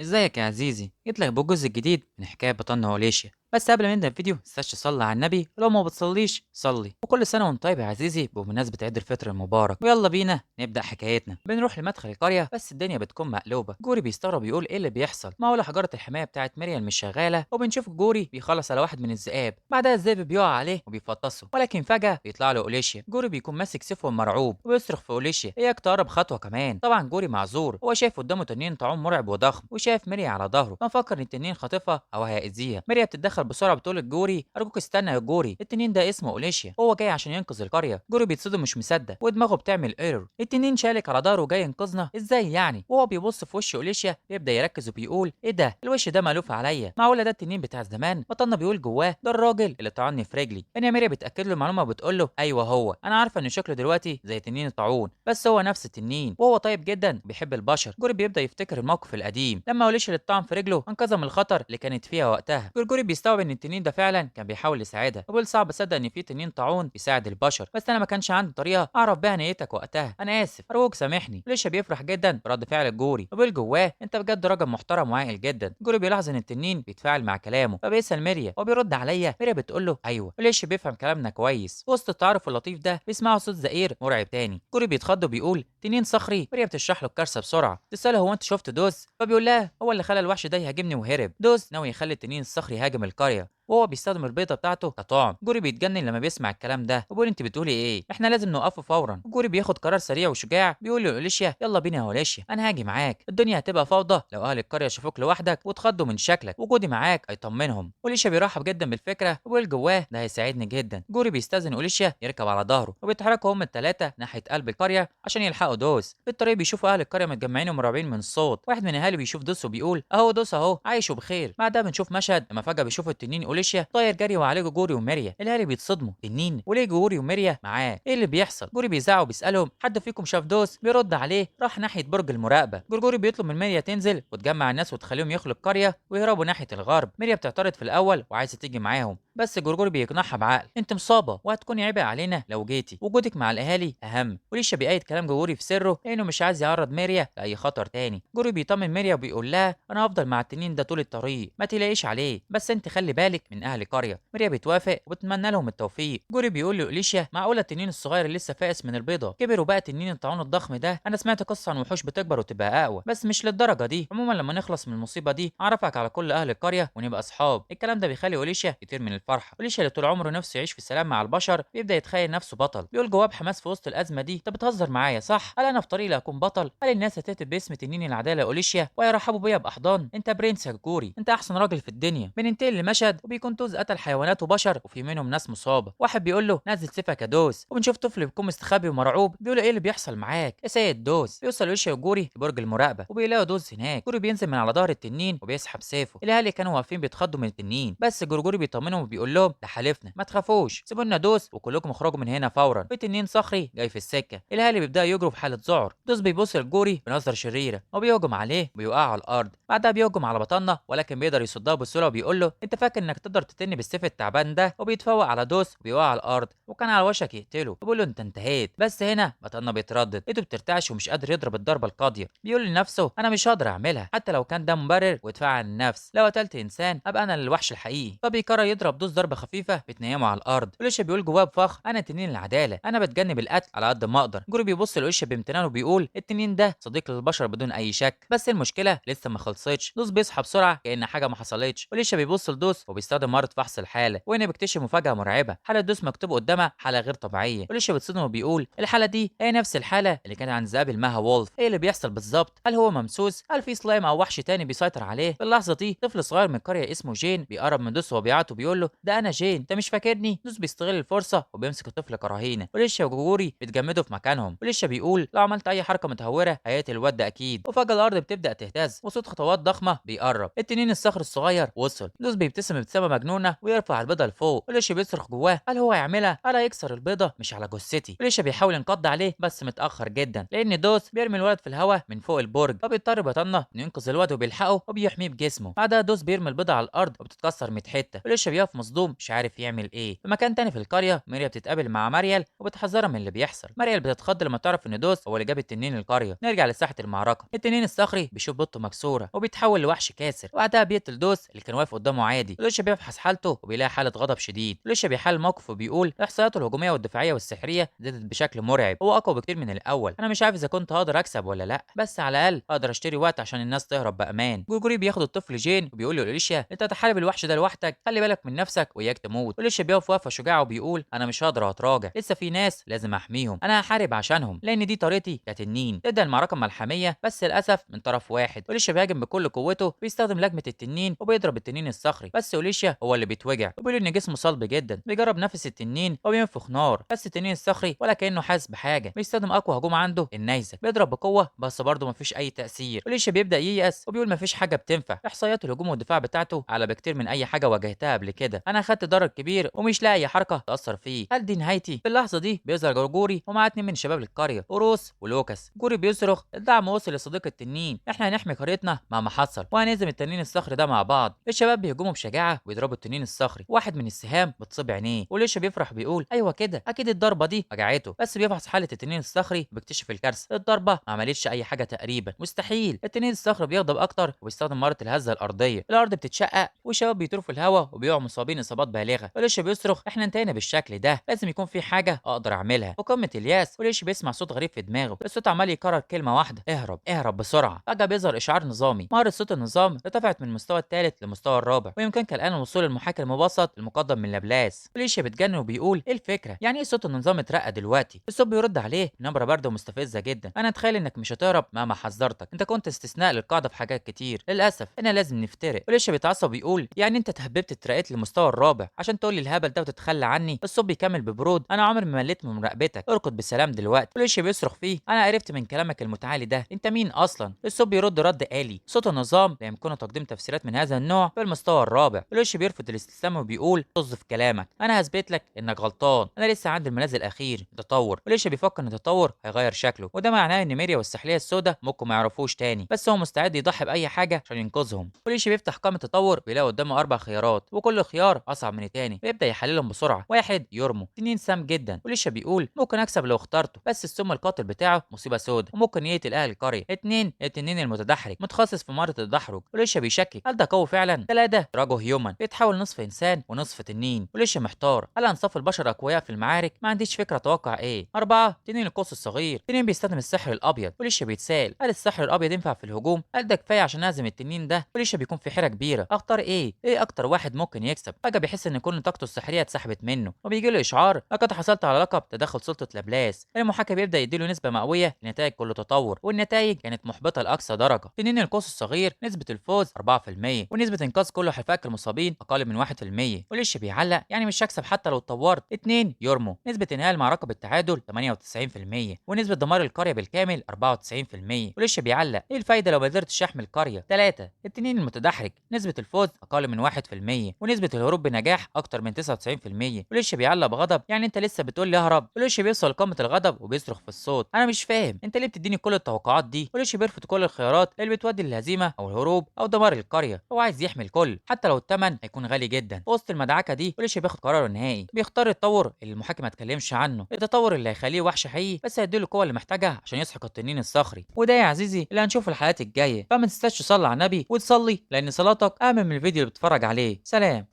ازيك يا عزيزي؟ جيت لك بالجزء الجديد من حكايه بطنة وليشيا. بس قبل ما نبدا الفيديو متنساش تصلي على النبي، ولو ما بتصليش صلي. وكل سنه وانت طيب يا عزيزي بمناسبه عيد الفطر المبارك. ويلا بينا نبدا حكايتنا. بنروح لمدخل القريه بس الدنيا بتكون مقلوبه. جوري بيستغرب يقول ايه اللي بيحصل، معقوله حجره الحمايه بتاعت مريم مش شغاله؟ وبنشوف جوري بيخلص على واحد من الذئاب، بعدها الذئب بيقع عليه وبيفطسه، ولكن فجاه بيطلع له اوليشيا. جوري بيكون ماسك سيفه مرعوب وبيصرخ في اوليشيا اياك تقرب خطوه كمان. طبعا جوري معذور، هو شايف قدامه تنين طاعون مرعب وضخم، وشايف مريم على ظهره، فمفكر ان التنين خاطفها او هيأذيها. مريم بتتدخل بسرعه بتقول لجوري ارجوك استنى يا جوري، التنين ده اسمه اوليشيا، هو جاي عشان ينقذ القريه. جوري بيتصدم مش مصدق ودماغه بتعمل ايرور، التنين شالك على ظهره وجاي ينقذنا ازاي يعني؟ وهو بيبص في وش اوليشيا بيبدا يركز وبيقول ايه ده؟ الوش ده مألوف عليا، معقوله ده التنين بتاع زمان؟ بطلنا بيقول جواه ده الراجل اللي طعني في رجلي. هنا مريم بتاكد له المعلومه وبتقول له ايوه هو، انا عارفه ان شكله دلوقتي زي تنين الطاعون بس هو نفس التنين وهو طيب جدا وبيحب البشر. جوري بيبدا يفتكر الموقف القديم لما اوليشيا اللي اتطعن في رجله انقذها من الخطر اللي كانت فيها وقتها. جورجوري بيستوعب ان التنين ده فعلا كان بيحاول يساعدها، وبيقول صعب اصدق ان في تنين طاعون بيساعد البشر، بس انا ما كانش عندي طريقه اعرف بيها نيتك وقتها، انا اسف ارجوك سامحني. اوليشيا بيفرح جدا برد فعل جوري وبيقول جواه انت بجد راجل محترم وعاقل جدا. جوري بيلاحظ ان التنين بيتفاعل مع كلامه فبيسال ميريا وبيرد عليا. ميريا بتقول له ايوه. اوليشيا بيفهم كلامنا كويس. وسط التعارف اللطيف ده بيسمعوا صوت زئير مرعب تاني. جوري بيتخض وبيقول تنين صخري. ميريا بتشرح له الكارثه بسرعه، تساله هو انت شفت دوس؟ فبيقول لها هو اللي خلى الوحش ده يهاجمني وهرب. دوس ناوي يخلي التنين الصخري يهاجم القريه وهو بيستخدم البيضه بتاعته كطعم. جوري بيتجنن لما بيسمع الكلام ده وبيقول انت بتقولي ايه؟ احنا لازم نوقفه فورا. جوري بياخد قرار سريع وشجاع، بيقول لاوليشيا يلا بينا يا اوليشيا، انا هاجي معاك، الدنيا هتبقى فوضى لو اهل القريه شافوك لوحدك واتخضوا من شكلك، وجودي معاك هيطمنهم. اوليشيا بيرحب جدا بالفكره وبيقول جواه ده هيساعدني جدا. جوري بيستاذن اوليشيا يركب على ظهره وبيتحركوا هم الثلاثه ناحيه قلب القريه عشان يلحقوا دوس. في الطريق بيشوفوا اهل القريه متجمعين ومرعوبين من الصوت. واحد من الاهالي بيشوف دوس وبيقول اهو دوس اهو عايش وبخير. بعدها بنشوف مشهد لما فجاه بيشوفوا التنين اوليشيا طاير جري وعليه جوري وميريا. الاهالي بيتصدموا تنين وليه جوري وميريا معاه؟ ايه اللي بيحصل؟ جوري بيزعق وبيسالهم حد فيكم شاف دوس؟ بيرد عليه راح ناحيه برج المراقبه. جورجوري بيطلب من ميريا تنزل وتجمع الناس وتخليهم يخلوا القريه ويهربوا ناحيه الغرب. ميريا بتعترض في الاول وعايزه تيجي معاهم بس جورجوري بيقنعها بعقل انت مصابه وهتكوني عبء علينا لو جيتي، وجودك مع الاهالي اهم. وليشا بيأيد كلام جورجوري في سره لانه مش عايز يعرض ميريا لاي خطر تاني. جورجوري بيطمن ميريا وبيقول لها انا هفضل مع التنين ده طول الطريق ما تلاقيش عليه، بس انت خلي بالك من اهل قريه. ميريا بتوافق وبتمنى لهم التوفيق. جوري بيقول لأليشيا معقوله التنين الصغير اللي لسه فائس من البيضه كبر وبقى تنين الطاعون الضخم ده؟ انا سمعت قصه عن وحوش بتكبر وتبقى اقوى بس مش للدرجه دي. عموما لما نخلص من المصيبه دي اعرفك على كل اهل القريه ونبقى اصحاب. الكلام ده بيخلي أليشيا يطير من الفرحه. أليشيا اللي طول عمره نفسه يعيش في سلام مع البشر بيبدا يتخيل نفسه بطل. بيقول جواه بحماس في وسط الازمه دي انت بتهزر معايا صح؟ هل انا في طريقي لاكون بطل؟ هل الناس هتهتف باسم تنين العداله أليشيا ويرحبوا بيا باحضان؟ انت برنس يا جوري، انت احسن راجل في الدنيا. بننتقل لمشهد وبيكون توز قتل حيوانات وبشر وفي منهم ناس مصابه. واحد بيقول له نزل سيفك يا دوس، وبنشوف طفل بيكون مستخبي ومرعوب بيقول له ايه اللي بيحصل معاك يا سيد دوس. بيوصل أليشيا وجوري في برج المراقبه وبيلاقوا دوس هناك. جوري بينزل من على ظهر التنين وبيسحب سيفه. الاهالي كانوا واقفين بيتخضوا من التنين بس جورجوري بيطمنهم وبيقول لهم ده حلفنا ما تخافوش، سيبوا لنا دوس وكلكم اخرجوا من هنا فورا، في تنين صخري جاي في السكه. الاهالي بيبداوا يجروا في حاله ذعر. دوس بيبص لجوري بنظره شريره وبيهجم عليه وبيوقع على الارض. بعدها بيهجم على بطنه ولكن بيقدر يصدها بسهوله وبيقول له انت فاكر انك تقدر تتني بالسيف التعبان ده؟ وبيتفوق على دوس وبيوقع على الارض وكان على وشك يقتله وبيقول له انت انتهيت. بس هنا بطنه بيتردد، ايده بترتعش ومش قادر يضرب الضربه القاضيه. بيقول لنفسه انا مش هقدر اعملها حتى لو كان ده مبرر ودفاع عن النفس، لو قتلت انسان ابقى انا الوحش الحقيقي. فبيقرر يضرب دوس ضربه خفيفه بتنيمه على الارض. أليشيا بيقول جواه بفخر انا تنين العداله، انا بتجنب القتل على قد ما اقدر. جوري بيبص لأليشيا بامتنان وبيقول التنين ده صديق للبشر بدون اي شك، بس المشكله لسه ما خلصتش. دوس بيصحى بسرعه كأن حاجه ما حصلتش. أليشيا بيبص لدوس وبيستخدم مهاره فحص الحاله، وهنا بيكتشف مفاجاه مرعبه. حاله دوس مكتوب قدامها حاله غير طبيعيه. أليشيا بيتصدم وبيقول الحاله دي هي نفس الحاله اللي كانت عند ذئاب المها وولف. ايه اللي بيحصل بالظبط؟ هل هو ممسوس؟ هل في سلايم او وحش تاني بيسيطر عليه؟ في اللحظه دي طفل صغير من القريه اسمه جين بيقرب من دوس وهو بيعيط وبيقول له ده انا جين، انت مش فاكرني؟ دوس بيستغل الفرصه وبيمسك الطفل كرهينه. وليشيا وجوري بيتجمدوا في مكانهم. وليشيا بيقول لو عملت اي حركه متهوره هيقتل الواد ده اكيد. وفجاه الارض بتبدا تهتز وصوت خطوات ضخمه بيقرب. التنين الصخر الصغير وصل. دوس بيبتسم ابتسامه مجنونه ويرفع البيضه لفوق. وليشيا بيصرخ جواه هل هو هيعملها؟ هل هيكسر البيضه مش على جثتي؟ وليشيا بيحاول ينقض عليه بس متاخر جدا لان دوس بيرمي الولد في الهواء من فوق البرج، فبيضطر بطنه انه ينقذ الولد وبيلحقه وبيحميه بجسمه. بعدها دوس بيرمي البيضه على الارض وبتتكسر 100 حته. وليشيا بيقف مصدوم مش عارف يعمل ايه. في مكان تاني في القريه ميريا بتتقابل مع ماريال وبتحذرها من اللي بيحصل. ماريال بتتخض لما تعرف ان دوس هو اللي جاب التنين القريه. نرجع لساحه المعركه. التنين الصخري بيشوف بطه مكسوره وبيتحول لوحش كاسر، وبعدها بيقتل دوس اللي كان واقف قدامه عادي. لوشا بيفحص حالته وبيلاقي حاله غضب شديد. لوشا بيحل الموقف وبيقول احصائياته الهجوميه والدفاعيه والسحريه زادت بشكل مرعب، هو اقوى بكتير من الاول. انا مش عارف اذا كنت هقدر اكسب ولا لا، بس على الاقل اقدر اشتري وقت عشان الناس تهرب بامان. جورجوري بياخد الطفل جين وبيقول له لوليشيا انت هتحارب الوحش ده لوحدك، خلي بالك من نفسك وياك تموت. لوليشيا بيقف وقفه شجاعه وبيقول انا مش هقدر اتراجع، لسه في ناس لازم احميهم، انا هحارب عشانهم لان دي طريقتي كتنين. تبدا المعركه ملحميه بس للاسف من طرف واحد. لوليشيا بيهاجم بكل قوته، بيستخدم لجمه التنين وبيضرب التنين الصخري، بس لوليشيا هو اللي بيتوجع وبيقول ان جسمه صلب جدا. بيجرب نفس التنين وبينفخ نار، بس التنين الصخري ولا كانه حاسس بحاجه. بيستخدم اقوى هجوم عنده النيزك، بيضرب بقوه بس برضه مفيش اي تاثير. لوليشيا بيبدا ييأس وبيقول مفيش حاجه بتنفع، احصائيات الهجوم والدفاع بتاعته اعلى بكتير من اي حاجه واجهتها قبل كده. انا اخدت ضرر كبير ومش لاقي اي حركه تاثر فيه، هل دي نهايتي؟ في اللحظه دي بيظهر جورجوري ومعاه اتنين من شباب القريه، اوروس ولوكاس. جوري بيصرخ الدعم وصل لصديق التنين، احنا هنحمي قريتنا مهما حصل وهنهزم التنين الصخري ده مع بعض. الشباب بيهجموا بشجاعه ويضربوا التنين الصخري، واحد من السهام بتصيب عينيه. وليشا بيفرح بيقول ايوه كده اكيد الضربه دي وجعته، بس بيفحص حاله التنين الصخري وبيكتشف الكارثه، الضربه ما عملتش اي حاجه تقريبا، مستحيل. التنين الصخري بيغضب اكتر وبيستخدم مهاره الهزه الارضيه، الارض بتتشقق والشباب بيطيروا في الهواء وبيقعوا مصابين اصابات بالغه. وليشا بيصرخ احنا انتهينا بالشكل ده، لازم يكون في حاجه اقدر اعملها. وقمه الياس وليشا بيسمع صوت غريب في دماغه، الصوت عمال يكرر كلمه واحده اهرب اهرب بسرعه. فجاه بيظهر اشعار نظامي، مهاره صوت النظام ارتفعت من المستوى الثالث للمستوى الرابع، ويمكنك الان الوصول للمحاكي المبسط المقدم من لابلاس. وليشا بيتجنن وبيقول ايه الفكره، يعني ايه صوت النظام اترقى دلوقتي؟ الصوت بيرد عليه بنبره بارده ومستفزه جدا، انا اتخيل انك مش هتهرب مهما حذرتك، انت كنت استثناء للقاعده في حاجات كتير، للاسف انا لازم نفترق. وليشا بيتعصب وبيقول يعني انت اتهببت اترقيت للمستوى الرابع عشان تقول لي الهبل ده وتتخلى عني؟ الصوت بيكمل ببرود انا عمري ما مليت من مراقبتك، اركض بسلام دلوقتي. وليشا بيصرخ فيه انا عرفت من كلامك المتعالي ده انت مين اصلا؟ الصوت بيرد رد آلي، صوت النظام لا يمكنه تقديم تفسيرات من هذا النوع في المستوى الرابع. وليشا بيرفض الاستسلام وبيقول طز في كلامك، انا هثبت لك انك غلطان، انا لسه عندي المنازل الاخير التطور. وليشا بيفكر ان التطور هيغير شكله، وده معناه ان ميريا والسحليه السوداء ممكن ما يعرفوش تاني، بس هو مستعد يضحي باي حاجه عشان ينقذهم. وليشا بيفتح قائمه التطور بيلاقي قدامه 4 خيارات وكل خيار اصعب من التاني، بيبدا يحللهم بسرعه. واحد يرمو، اتنين سام جدا، وليشا بيقول ممكن اكسب لو اخترته، بس السم القاتل بتاعه مصيبه سوداء وممكن يقتل اهل القريه. اتنين التنين المتدحرج متخصص في مهاره التدحرج، وليشا بيشكك هل ده قوي فعلا؟ تلاته راجو هيومن بيتحول نصف انسان ونصف تنين، وليشا محتار هل انصاف البشر اقوياء في المعارك؟ ما عنديش فكره اتوقع ايه. اربعه تنين القوس الصغير، تنين بيستخدم السحر الابيض، وليشا بيتسال هل السحر الابيض ينفع في الهجوم؟ هل ده كفايه عشان اهزم التنين ده؟ وليشا بيكون في حيره كبيره اختار ايه اكتر واحد ممكن يكسب. فجاه بيحس ان كل طاقته السحريه اتسحبت منه وبيجي له اشعار لقد حصلت على لقب تدخل سلطه لابلاس. المحاكي بيبدا يديله نسبه مئويه لنتائج كل تطور، والنتائج كانت محبطه لاقصى درجه. تنين القوس الصغير نسبه الفوز 4% ونسبه انقاذ كل حلفائك المصابين اقل من 1%. وليش بيعلق يعني مش هكسب حتى لو اتطورت. 2 يورمو نسبه انهاء المعركه بالتعادل 98% ونسبه دمار القريه بالكامل 94%. وليش بيعلق ايه الفايده لو ما قدرتش احمي القريه. 3 التنين المتدحرج نسبه الفوز اقل من 1% ونسبه الهروب بنجاح اكتر من 99%. وليش بيعلق بغضب يعني انت لسه بتقول لي اهرب. وليش بيوصل لقمه الغضب وبيصرخ في الصوت انا مش فاهم انت ليه بتديني كل التوقعات دي. وليش بيرفض كل الخيارات اللي بتودي للهزيمه او الهروب او دمار القريه، هو عايز يحمي الكل حتى لو الثمن هيكون غالي جدا. وسط المدعكه دي وليش بياخد قراره نهائي، بيختار التطور اللي المحاكي ما اتكلمش عنه، التطور اللي هيخليه وحش حقيقي بس هيديله القوه اللي محتاجها عشان يسحق التنين الصخري. وده يا عزيزي اللي هنشوفه في الحلقات الجايه، فما تنساش تصلي على النبي وتصلي لان صلاتك اهم من الفيديو اللي بتتفرج عليه. سلام.